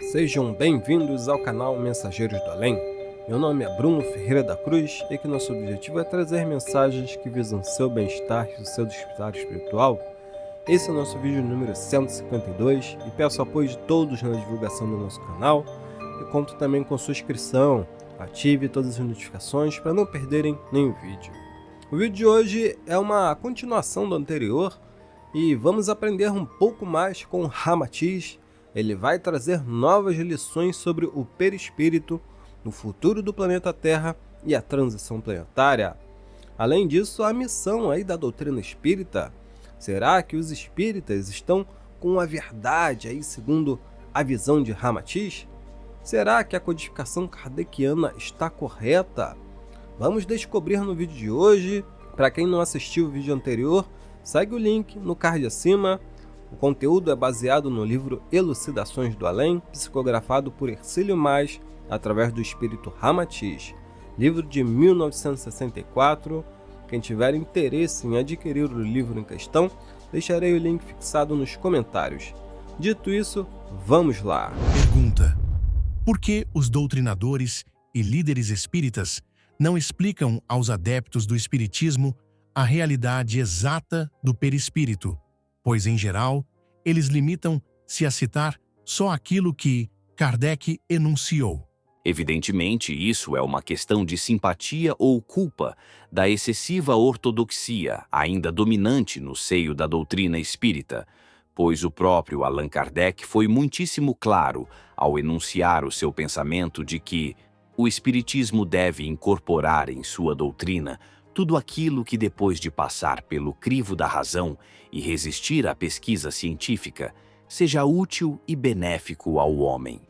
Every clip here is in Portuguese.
Sejam bem-vindos ao canal Mensageiros do Além. Meu nome é Bruno Ferreira da Cruz e que nosso objetivo é trazer mensagens que visam seu bem-estar e o seu despertar espiritual. Esse é o nosso vídeo número 152 e peço apoio de todos na divulgação do nosso canal e conto também com sua inscrição. Ative todas as notificações para não perderem nenhum vídeo. O vídeo de hoje é uma continuação do anterior e vamos aprender um pouco mais com Ramatiz. Ele vai trazer novas lições sobre o perispírito, o futuro do planeta Terra e a transição planetária. Além disso, a missão aí da doutrina espírita. Será que os espíritas estão com a verdade aí segundo a visão de Ramatiz? Será que a codificação kardeciana está correta? Vamos descobrir no vídeo de hoje. Para quem não assistiu o vídeo anterior, segue o link no card acima. O conteúdo é baseado no livro Elucidações do Além, psicografado por Hercílio Mais, através do espírito Ramatiz, livro de 1964. Quem tiver interesse em adquirir o livro em questão, deixarei o link fixado nos comentários. Dito isso, vamos lá. Pergunta: por que os doutrinadores e líderes espíritas não explicam aos adeptos do espiritismo a realidade exata do perispírito? Pois, em geral, eles limitam-se a citar só aquilo que Kardec enunciou. Evidentemente, isso é uma questão de simpatia ou culpa da excessiva ortodoxia ainda dominante no seio da doutrina espírita, pois o próprio Allan Kardec foi muitíssimo claro ao enunciar o seu pensamento de que o espiritismo deve incorporar em sua doutrina tudo aquilo que, depois de passar pelo crivo da razão e resistir à pesquisa científica, seja útil e benéfico ao homem.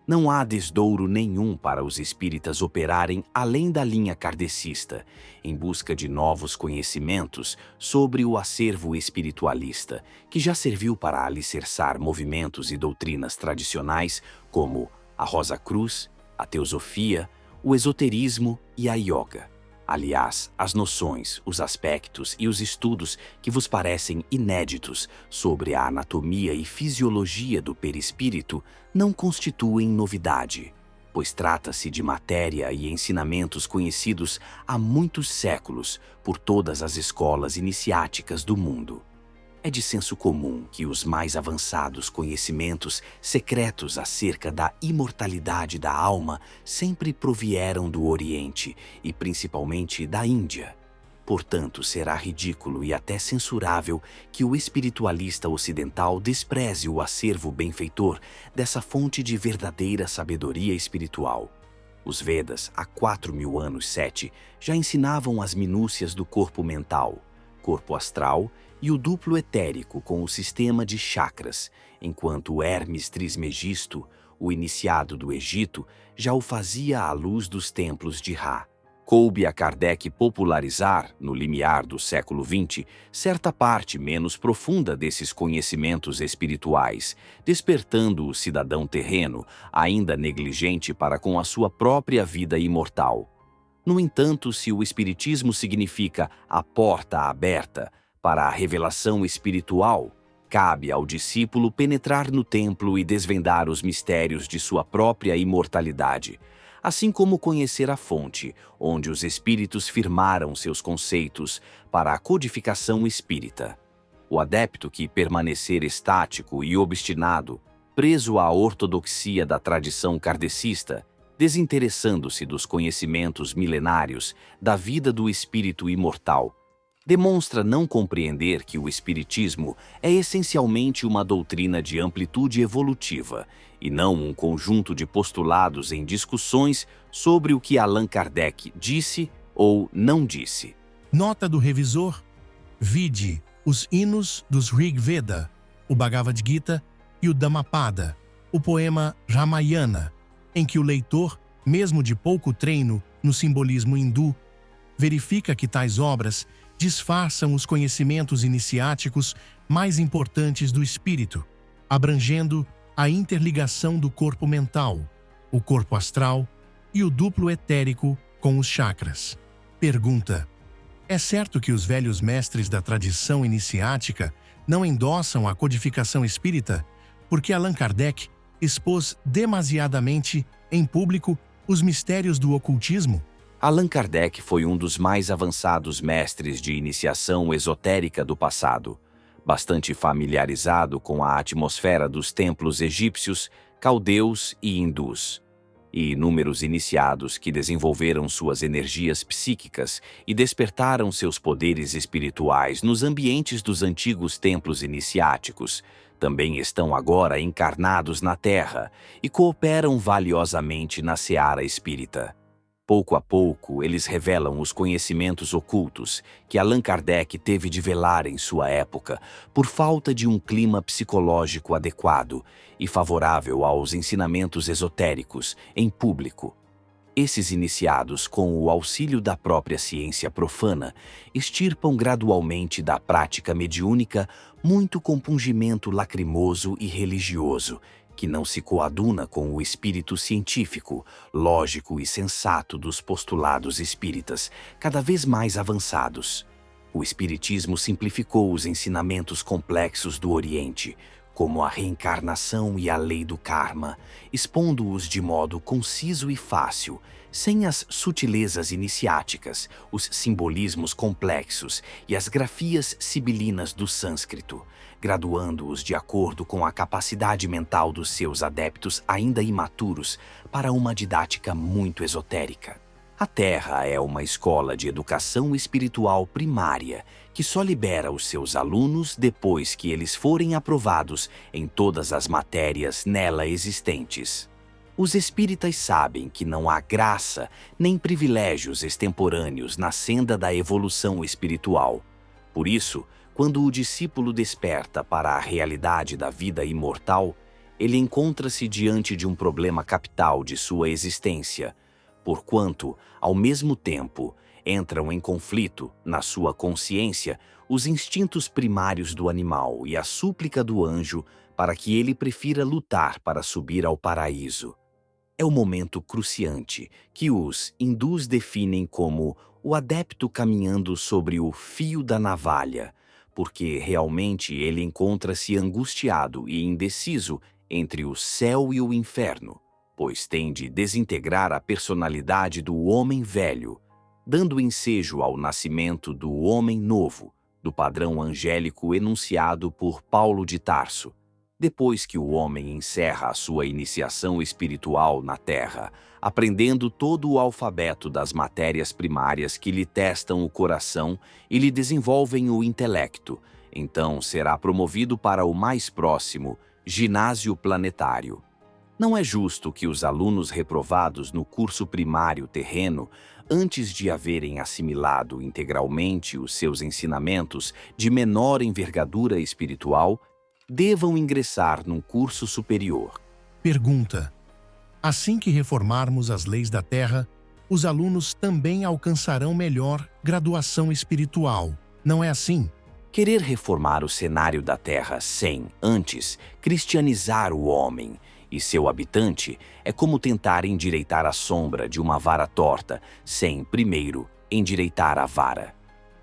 Não há desdouro nenhum para os espíritas operarem além da linha kardecista, em busca de novos conhecimentos sobre o acervo espiritualista, que já serviu para alicerçar movimentos e doutrinas tradicionais como a Rosa Cruz, a Teosofia, o esoterismo e a Yoga. Aliás, as noções, os aspectos e os estudos que vos parecem inéditos sobre a anatomia e fisiologia do perispírito não constituem novidade, pois trata-se de matéria e ensinamentos conhecidos há muitos séculos por todas as escolas iniciáticas do mundo. É de senso comum que os mais avançados conhecimentos secretos acerca da imortalidade da alma sempre provieram do Oriente e principalmente da Índia. Portanto, será ridículo e até censurável que o espiritualista ocidental despreze o acervo benfeitor dessa fonte de verdadeira sabedoria espiritual. Os Vedas, há 4.000 anos 7, já ensinavam as minúcias do corpo mental, corpo astral e o duplo etérico com o sistema de chakras, enquanto Hermes Trismegisto, o iniciado do Egito, já o fazia à luz dos templos de Ra. Coube a Kardec popularizar, no limiar do século XX, certa parte menos profunda desses conhecimentos espirituais, despertando o cidadão terreno, ainda negligente para com a sua própria vida imortal. No entanto, se o espiritismo significa a porta aberta para a revelação espiritual, cabe ao discípulo penetrar no templo e desvendar os mistérios de sua própria imortalidade, assim como conhecer a fonte onde os espíritos firmaram seus conceitos para a codificação espírita. O adepto que permanecer estático e obstinado, preso à ortodoxia da tradição kardecista, desinteressando-se dos conhecimentos milenários da vida do espírito imortal, demonstra não compreender que o espiritismo é essencialmente uma doutrina de amplitude evolutiva e não um conjunto de postulados em discussões sobre o que Allan Kardec disse ou não disse. Nota do revisor: vide os hinos dos Rig Veda, o Bhagavad Gita e o Dhammapada, o poema Ramayana, em que o leitor, mesmo de pouco treino no simbolismo hindu, verifica que tais obras disfarçam os conhecimentos iniciáticos mais importantes do espírito, abrangendo a interligação do corpo mental, o corpo astral e o duplo etérico com os chakras. Pergunta: é certo que os velhos mestres da tradição iniciática não endossam a codificação espírita porque Allan Kardec expôs demasiadamente, em público, os mistérios do ocultismo? Allan Kardec foi um dos mais avançados mestres de iniciação esotérica do passado, bastante familiarizado com a atmosfera dos templos egípcios, caldeus e hindus. E inúmeros iniciados que desenvolveram suas energias psíquicas e despertaram seus poderes espirituais nos ambientes dos antigos templos iniciáticos também estão agora encarnados na Terra e cooperam valiosamente na seara espírita. Pouco a pouco, eles revelam os conhecimentos ocultos que Allan Kardec teve de velar em sua época por falta de um clima psicológico adequado e favorável aos ensinamentos esotéricos em público. Esses iniciados, com o auxílio da própria ciência profana, extirpam gradualmente da prática mediúnica muito compungimento lacrimoso e religioso, que não se coaduna com o espírito científico, lógico e sensato dos postulados espíritas, cada vez mais avançados. O espiritismo simplificou os ensinamentos complexos do Oriente, como a reencarnação e a lei do karma, expondo-os de modo conciso e fácil, sem as sutilezas iniciáticas, os simbolismos complexos e as grafias sibilinas do sânscrito, graduando-os de acordo com a capacidade mental dos seus adeptos ainda imaturos para uma didática muito esotérica. A Terra é uma escola de educação espiritual primária que só libera os seus alunos depois que eles forem aprovados em todas as matérias nela existentes. Os espíritas sabem que não há graça nem privilégios extemporâneos na senda da evolução espiritual. Por isso, quando o discípulo desperta para a realidade da vida imortal, ele encontra-se diante de um problema capital de sua existência, porquanto, ao mesmo tempo, entram em conflito, na sua consciência, os instintos primários do animal e a súplica do anjo para que ele prefira lutar para subir ao paraíso. É o momento cruciante que os hindus definem como o adepto caminhando sobre o fio da navalha, porque realmente ele encontra-se angustiado e indeciso entre o céu e o inferno, pois tem de desintegrar a personalidade do homem velho, dando ensejo ao nascimento do homem novo, do padrão angélico enunciado por Paulo de Tarso. Depois que o homem encerra a sua iniciação espiritual na Terra, aprendendo todo o alfabeto das matérias primárias que lhe testam o coração e lhe desenvolvem o intelecto, então será promovido para o mais próximo ginásio planetário. Não é justo que os alunos reprovados no curso primário terreno, antes de haverem assimilado integralmente os seus ensinamentos de menor envergadura espiritual, devam ingressar num curso superior. Pergunta: assim que reformarmos as leis da Terra, os alunos também alcançarão melhor graduação espiritual, não é assim? Querer reformar o cenário da Terra sem, antes, cristianizar o homem e seu habitante é como tentar endireitar a sombra de uma vara torta sem, primeiro, endireitar a vara.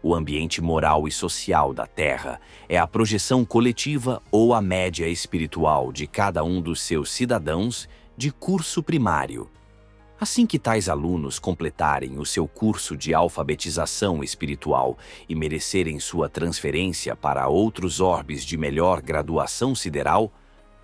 O ambiente moral e social da Terra é a projeção coletiva ou a média espiritual de cada um dos seus cidadãos de curso primário. Assim que tais alunos completarem o seu curso de alfabetização espiritual e merecerem sua transferência para outros orbes de melhor graduação sideral,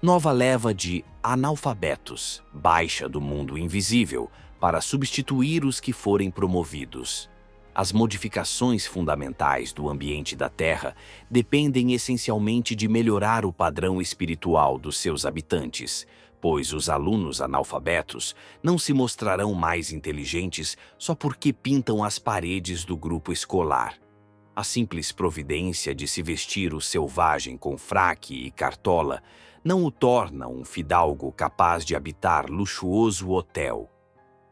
nova leva de analfabetos baixa do mundo invisível para substituir os que forem promovidos. As modificações fundamentais do ambiente da Terra dependem essencialmente de melhorar o padrão espiritual dos seus habitantes, pois os alunos analfabetos não se mostrarão mais inteligentes só porque pintam as paredes do grupo escolar. A simples providência de se vestir o selvagem com fraque e cartola não o torna um fidalgo capaz de habitar luxuoso hotel.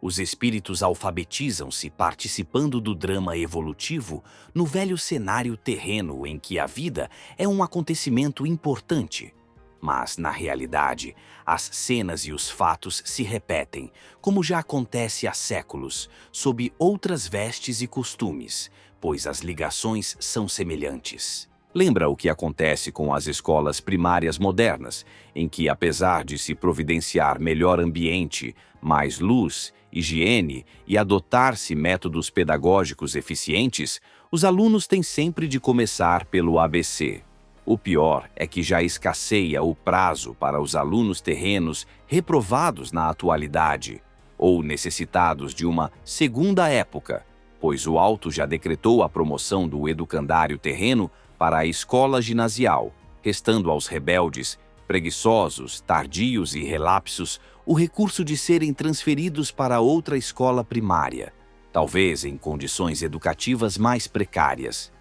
Os espíritos alfabetizam-se participando do drama evolutivo no velho cenário terreno em que a vida é um acontecimento importante. Mas, na realidade, as cenas e os fatos se repetem, como já acontece há séculos, sob outras vestes e costumes, pois as ligações são semelhantes. Lembra o que acontece com as escolas primárias modernas, em que, apesar de se providenciar melhor ambiente, mais luz, higiene e adotar-se métodos pedagógicos eficientes, os alunos têm sempre de começar pelo ABC. O pior é que já escasseia o prazo para os alunos terrenos reprovados na atualidade, ou necessitados de uma segunda época, pois o Alto já decretou a promoção do educandário terreno para a escola ginasial, restando aos rebeldes, preguiçosos, tardios e relapsos o recurso de serem transferidos para outra escola primária, talvez em condições educativas mais precárias.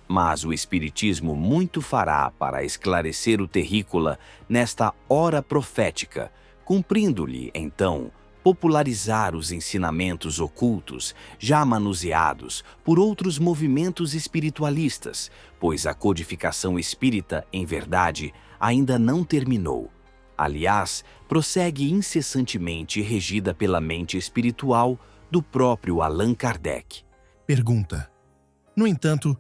Mas o Espiritismo muito fará para esclarecer o terrícola nesta hora profética, cumprindo-lhe, então, popularizar os ensinamentos ocultos, já manuseados por outros movimentos espiritualistas, pois a codificação espírita, em verdade, ainda não terminou. Aliás, prossegue incessantemente regida pela mente espiritual do próprio Allan Kardec. Pergunta. No entanto,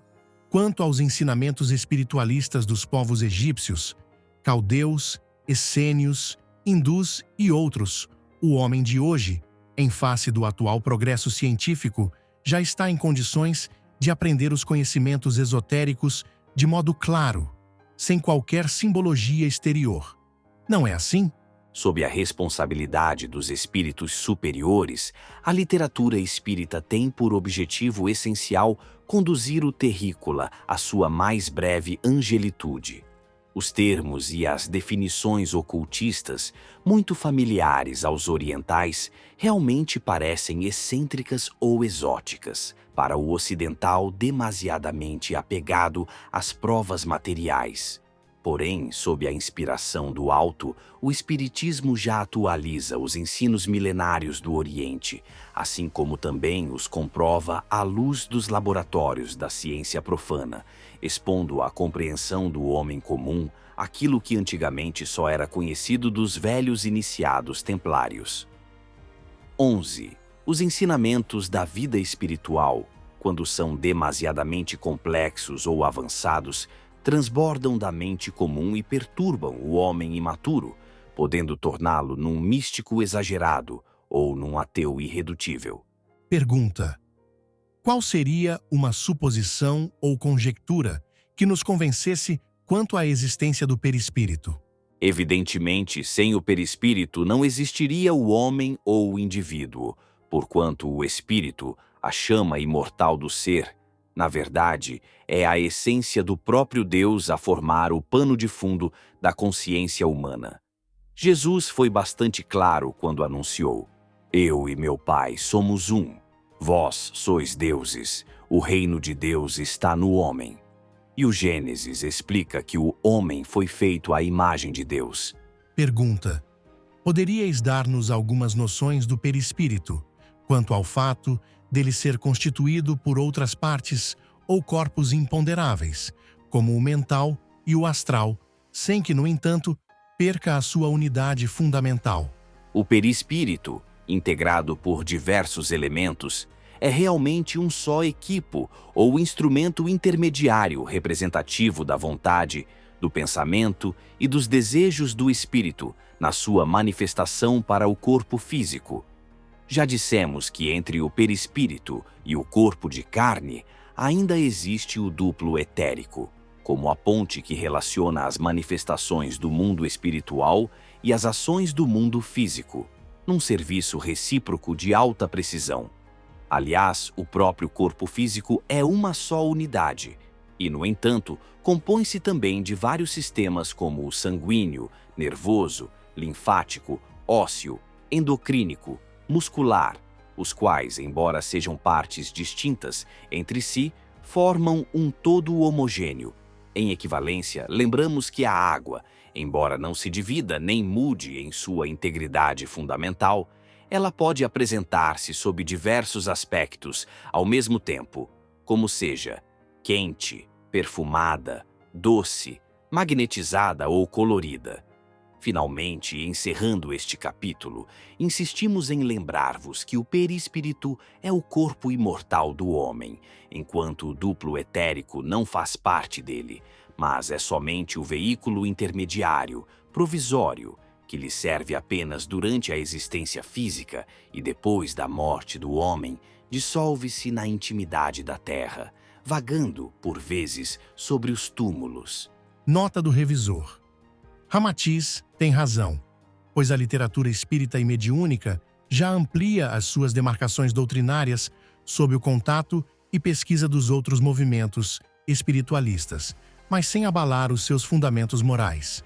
quanto aos ensinamentos espiritualistas dos povos egípcios, caldeus, essênios, hindus e outros, o homem de hoje, em face do atual progresso científico, já está em condições de aprender os conhecimentos esotéricos de modo claro, sem qualquer simbologia exterior. Não é assim? Sob a responsabilidade dos espíritos superiores, a literatura espírita tem por objetivo essencial conduzir o terrícola à sua mais breve angelitude. Os termos e as definições ocultistas, muito familiares aos orientais, realmente parecem excêntricas ou exóticas, para o ocidental demasiadamente apegado às provas materiais. Porém, sob a inspiração do alto, o Espiritismo já atualiza os ensinos milenários do Oriente, assim como também os comprova à luz dos laboratórios da ciência profana, expondo à compreensão do homem comum aquilo que antigamente só era conhecido dos velhos iniciados templários. 11. Os ensinamentos da vida espiritual, quando são demasiadamente complexos ou avançados, transbordam da mente comum e perturbam o homem imaturo, podendo torná-lo num místico exagerado ou num ateu irredutível. Pergunta. Qual seria uma suposição ou conjectura que nos convencesse quanto à existência do perispírito? Evidentemente, sem o perispírito não existiria o homem ou o indivíduo, porquanto o espírito, a chama imortal do ser, na verdade, é a essência do próprio Deus a formar o pano de fundo da consciência humana. Jesus foi bastante claro quando anunciou: Eu e meu Pai somos um. Vós sois deuses, o reino de Deus está no homem. E o Gênesis explica que o homem foi feito à imagem de Deus. Pergunta. Poderíeis dar-nos algumas noções do perispírito, quanto ao fato dele ser constituído por outras partes ou corpos imponderáveis, como o mental e o astral, sem que, no entanto, perca a sua unidade fundamental? O perispírito, integrado por diversos elementos, é realmente um só equipo ou instrumento intermediário representativo da vontade, do pensamento e dos desejos do espírito na sua manifestação para o corpo físico. Já dissemos que entre o perispírito e o corpo de carne ainda existe o duplo etérico, como a ponte que relaciona as manifestações do mundo espiritual e as ações do mundo físico, num serviço recíproco de alta precisão. Aliás, o próprio corpo físico é uma só unidade e, no entanto, compõe-se também de vários sistemas como o sanguíneo, nervoso, linfático, ósseo, endocrínico, muscular, os quais, embora sejam partes distintas entre si, formam um todo homogêneo. Em equivalência, lembramos que a água, embora não se divida nem mude em sua integridade fundamental, ela pode apresentar-se sob diversos aspectos ao mesmo tempo, como seja quente, perfumada, doce, magnetizada ou colorida. Finalmente, encerrando este capítulo, insistimos em lembrar-vos que o perispírito é o corpo imortal do homem, enquanto o duplo etérico não faz parte dele, mas é somente o veículo intermediário, provisório, que lhe serve apenas durante a existência física e depois da morte do homem, dissolve-se na intimidade da terra, vagando, por vezes, sobre os túmulos. Nota do revisor. Ramatiz tem razão, pois a literatura espírita e mediúnica já amplia as suas demarcações doutrinárias sob o contato e pesquisa dos outros movimentos espiritualistas, mas sem abalar os seus fundamentos morais.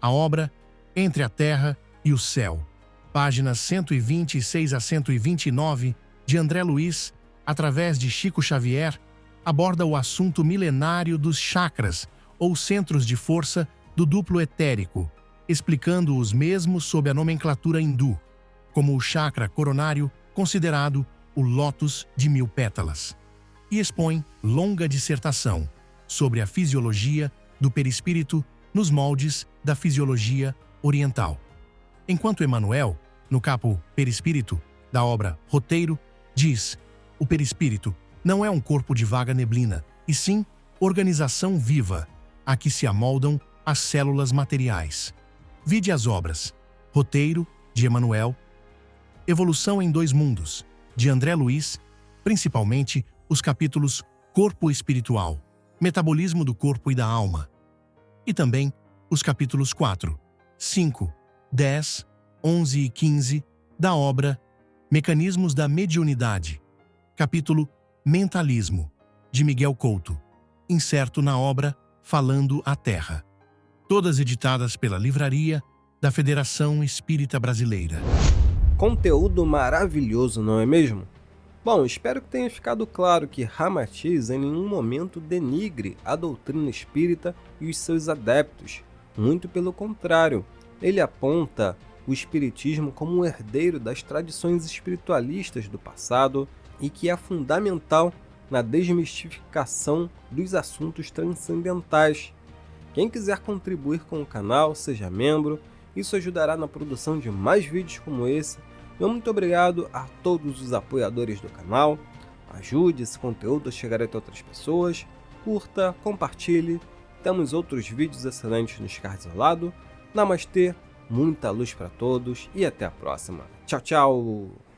A obra Entre a Terra e o Céu, páginas 126 a 129, de André Luiz, através de Chico Xavier, aborda o assunto milenário dos chakras, ou centros de força do duplo etérico, explicando os mesmos sob a nomenclatura hindu, como o chakra coronário, considerado o lótus de 1000 pétalas, e expõe longa dissertação sobre a fisiologia do perispírito nos moldes da fisiologia oriental. Enquanto Emmanuel, no capo Perispírito, da obra Roteiro, diz: o perispírito não é um corpo de vaga neblina, e sim organização viva, a que se amoldam as células materiais. Vide as obras Roteiro, de Emmanuel, Evolução em Dois Mundos, de André Luiz, principalmente os capítulos Corpo Espiritual, Metabolismo do Corpo e da Alma, e também os capítulos 4, 5, 10, 11 e 15 da obra Mecanismos da Mediunidade, capítulo Mentalismo, de Miguel Couto, inserto na obra Falando a Terra. Todas editadas pela Livraria da Federação Espírita Brasileira. Conteúdo maravilhoso, não é mesmo? Bom, espero que tenha ficado claro que Ramatiz em nenhum momento denigre a doutrina espírita e os seus adeptos. Muito pelo contrário, ele aponta o espiritismo como um herdeiro das tradições espiritualistas do passado e que é fundamental na desmistificação dos assuntos transcendentais. Quem quiser contribuir com o canal, seja membro, isso ajudará na produção de mais vídeos como esse. Meu muito obrigado a todos os apoiadores do canal. Ajude esse conteúdo a chegar até outras pessoas, curta, compartilhe. Temos outros vídeos excelentes nos cards ao lado. Namastê, muita luz para todos e até a próxima. Tchau, tchau!